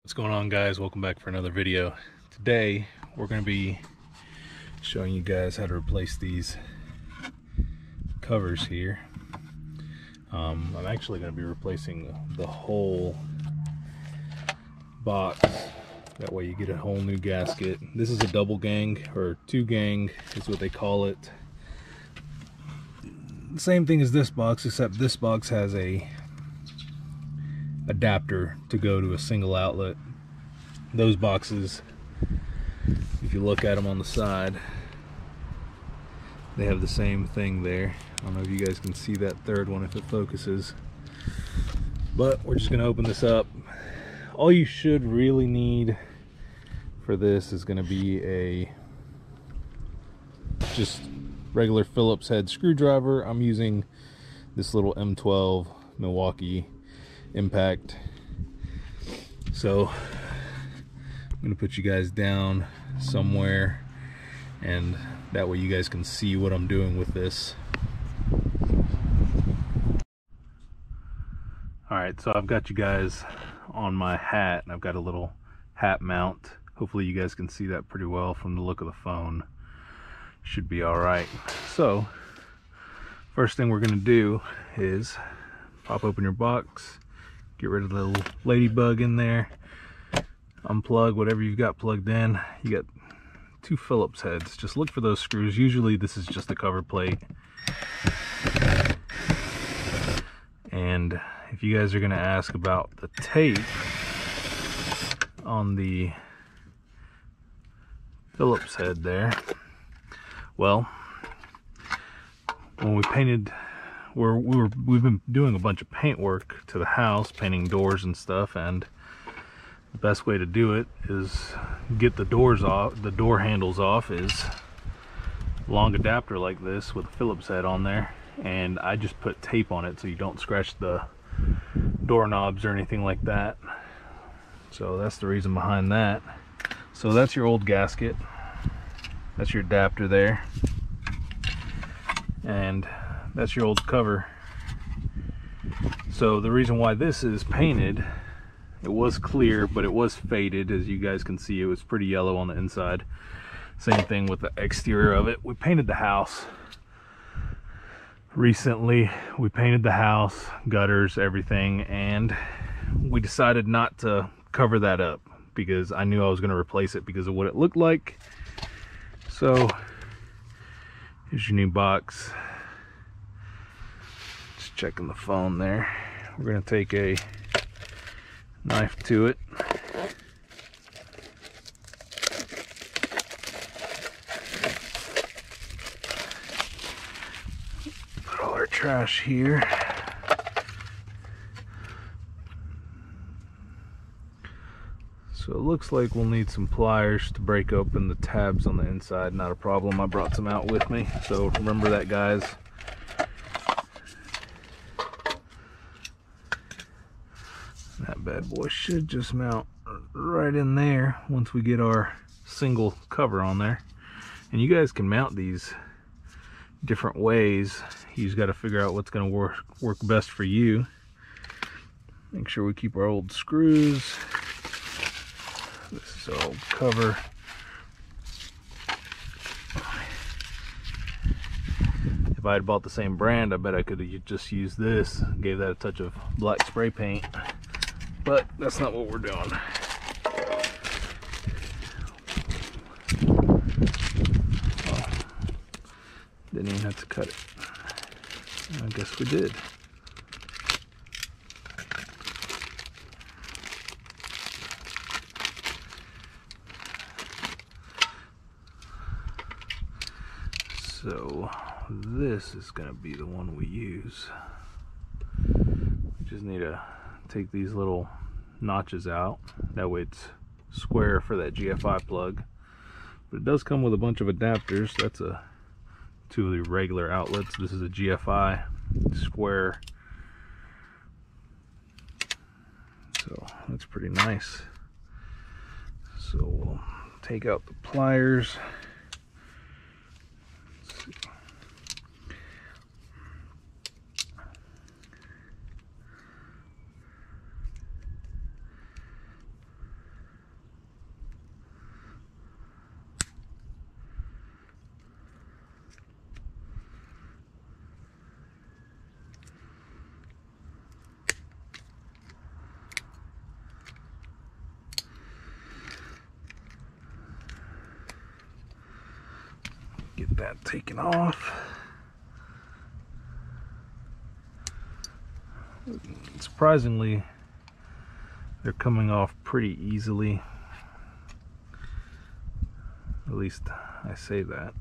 What's going on, guys? Welcome back for another video. Today we're going to be showing you guys how to replace these covers here. I'm actually going to be replacing the whole box. That way you get a whole new gasket. This is a double gang, or two gang is what they call it. The same thing as this box, except this box has a adapter to go to a single outlet. Those boxes, if you look at them on the side, they have the same thing there. I don't know if you guys can see that third one if it focuses, but we're just going to open this up. All you should really need for this is going to be a just regular Phillips head screwdriver. I'm using this little M12 Milwaukee Impact. So I'm going to put you guys down somewhere, and that way you guys can see what I'm doing with this. Alright, so I've got you guys on my hat, and I've got a little hat mount. Hopefully you guys can see that pretty well from the look of the phone. Should be alright. So first thing we're going to do is pop open your box, get rid of the little ladybug in there, unplug whatever you've got plugged in. You got two Phillips heads. Just look for those screws. Usually this is just a cover plate. And if you guys are going to ask about the tape on the Phillips head there, well, when we painted, we've been doing a bunch of paint work to the house, painting doors and stuff, and the best way to do it is get the doors off, the door handles off, is a long adapter like this with a Phillips head on there, and I just put tape on it so you don't scratch the doorknobs or anything like that. So that's the reason behind that. So that's your old gasket, that's your adapter there, and that's your old cover. So the reason why this is painted, it was clear but it was faded, as you guys can see. It was pretty yellow on the inside. Same thing with the exterior of it. We painted the house recently. We painted the house, gutters, everything, and we decided not to cover that up because I knew I was going to replace it because of what it looked like. So here's your new box. Just checking the phone there. We're going to take a knife to it. Put all our trash here. So it looks like we'll need some pliers to break open the tabs on the inside. Not a problem. I brought some out with me. So remember that, guys. That bad boy should just mount right in there once we get our single cover on there. And you guys can mount these different ways. You just got to figure out what's going to work best for you. Make sure we keep our old screws. This is our old cover. If I had bought the same brand, I bet I could have just used this, gave that a touch of black spray paint. But that's not what we're doing. Well, didn't even have to cut it. I guess we did. So this is going to be the one we use. We just need to take these little notches out. That way it's square for that GFI plug. But it does come with a bunch of adapters. That's two of the regular outlets. This is a GFI square. So that's pretty nice. So we'll take out the pliers. that taken off. Surprisingly, they're coming off pretty easily. At least I say that.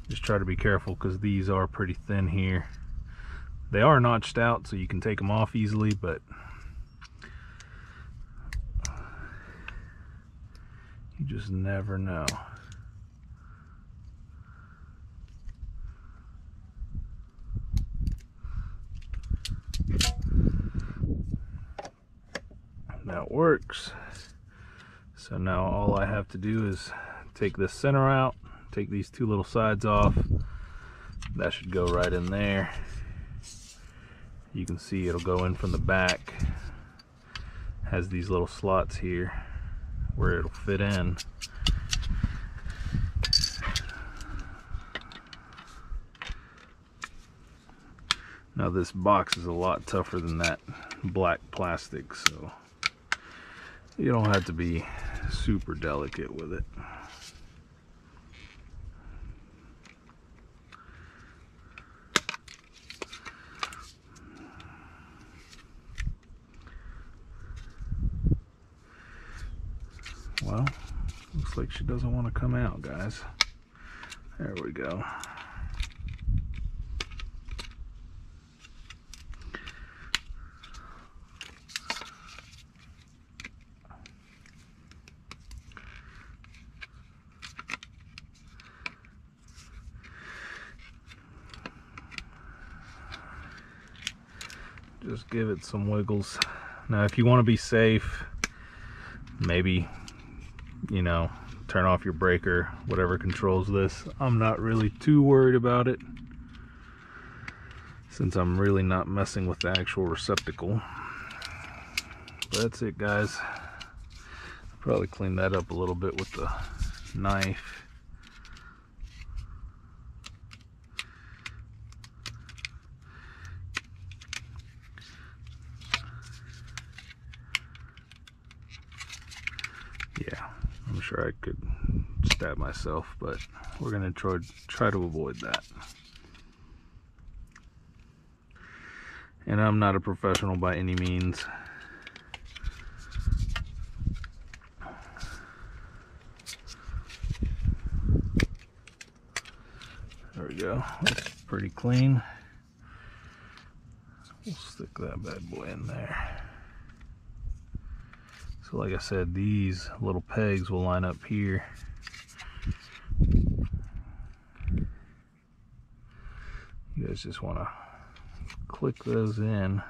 Just try to be careful because these are pretty thin here. They are notched out so you can take them off easily, but you just never know. That works. So now all I have to do is take this center out, take these two little sides off. That should go right in there. You can see it'll go in from the back. Has these little slots here where it'll fit in. Now this box is a lot tougher than that black plastic, so you don't have to be super delicate with it. Well, looks like she doesn't want to come out, guys. There we go. Just give it some wiggles. Now, if you want to be safe, maybe, you know, turn off your breaker, whatever controls this. I'm not really too worried about it, since I'm really not messing with the actual receptacle. But that's it, guys. I'll probably clean that up a little bit with the knife. Yeah, I'm sure I could stab myself, but we're gonna try to avoid that. And I'm not a professional by any means. There we go. That's pretty clean. We'll stick that bad boy in there. So like I said, these little pegs will line up here. You guys just want to click those in.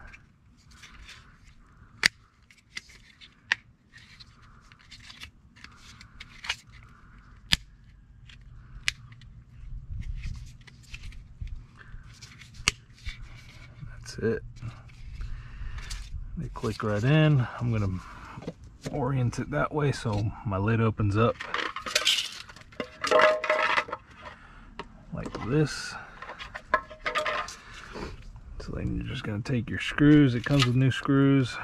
That's it. They click right in. I'm going to orient it that way so my lid opens up like this. So then you're just going to take your screws. It comes with new screws.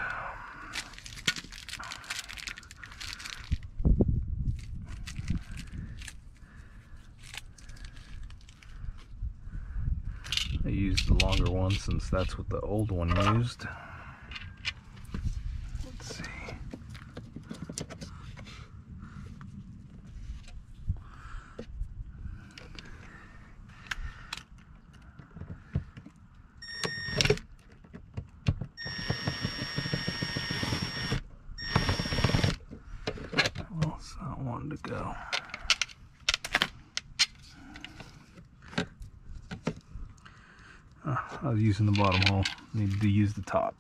I used the longer one since that's what the old one used. Let's see. Well, it's not wanting to go. I was using the bottom hole. Needed to use the top.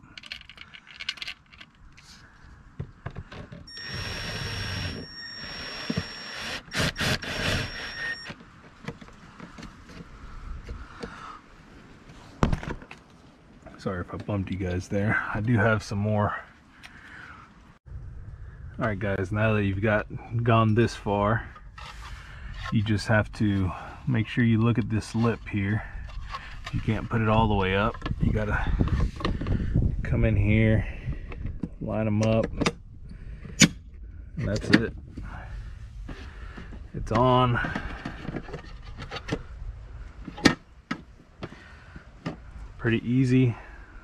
Sorry if I bumped you guys there. I do have some more. Alright guys, now that you've gone this far, you just have to make sure you look at this lip here. You can't put it all the way up. You gotta come in here, line them up, and that's it. It's on. Pretty easy,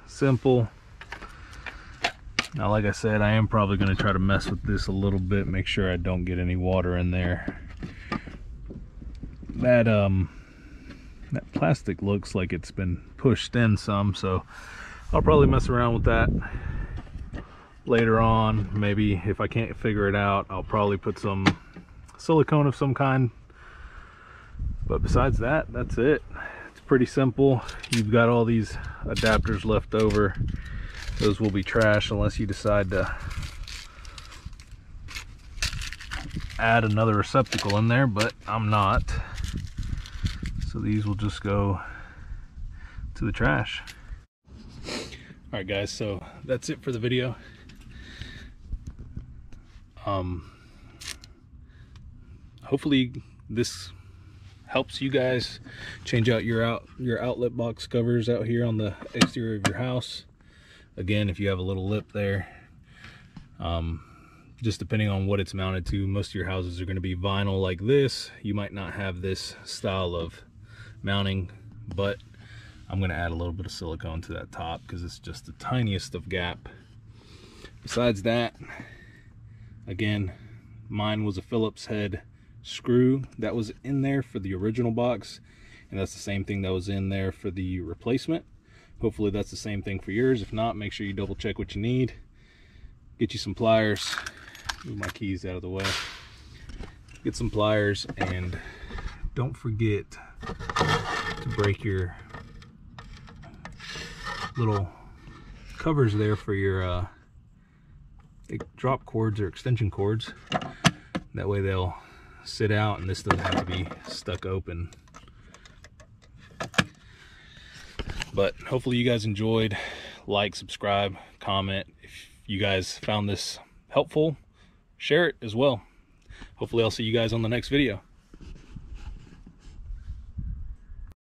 simple. Now, like I said, I am probably going to try to mess with this a little bit, make sure I don't get any water in there. That plastic looks like it's been pushed in some, so I'll probably mess around with that later on. Maybe if I can't figure it out, I'll probably put some silicone of some kind. But besides that, that's it. It's pretty simple. You've got all these adapters left over. Those will be trash unless you decide to add another receptacle in there, but I'm not. So these will just go to the trash. All right, guys, so that's it for the video. Hopefully this helps you guys change out your outlet box covers out here on the exterior of your house. Again, if you have a little lip there, just depending on what it's mounted to, most of your houses are going to be vinyl like this. You might not have this style of mounting, but I'm going to add a little bit of silicone to that top because it's just the tiniest of gap. Besides that, again, mine was a Phillips head screw that was in there for the original box, and that's the same thing that was in there for the replacement. Hopefully that's the same thing for yours. If not, make sure you double check what you need. Get you some pliers. Move my keys out of the way. Get some pliers, and don't forget to break your little covers there for your drop cords or extension cords. That way they'll sit out and this doesn't have to be stuck open. But hopefully you guys enjoyed. Like, subscribe, comment. If you guys found this helpful, share it as well. Hopefully I'll see you guys on the next video.